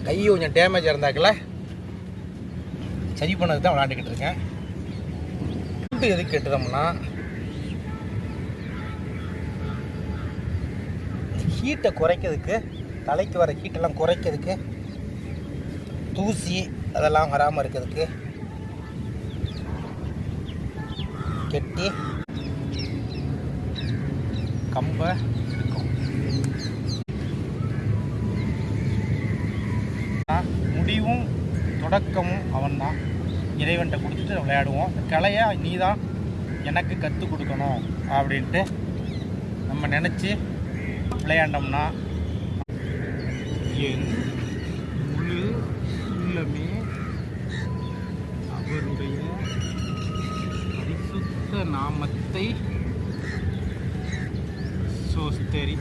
கை கொஞ்சம் டேமேஜ் இருந்தாக்கல சரி பண்ணது தான் விளாண்டுக்கிட்டு இருக்கேன். ஃபுட்டு எதுக்கு கெட்டுதோம்னா ஹீட்டை குறைக்கிறதுக்கு, தலைக்கு வர ஹீட்டெல்லாம் குறைக்கிறதுக்கு, தூசி அதெல்லாம் வராமல் இருக்கிறதுக்கு கெட்டி கம்பை இருக்கும். முடிவும் தொடக்கமும் அவன்தான். இறைவன்கிட்ட கொடுத்துட்டு விளையாடுவோம். கலையை நீ தான் எனக்கு கற்றுக் கொடுக்கணும் அப்படின்ட்டு நம்ம நினச்சி விளையாண்டோம்னா என் முழு உள்ளமே அவருடைய பரிசுத்த நாமத்தை சோஸ்தரி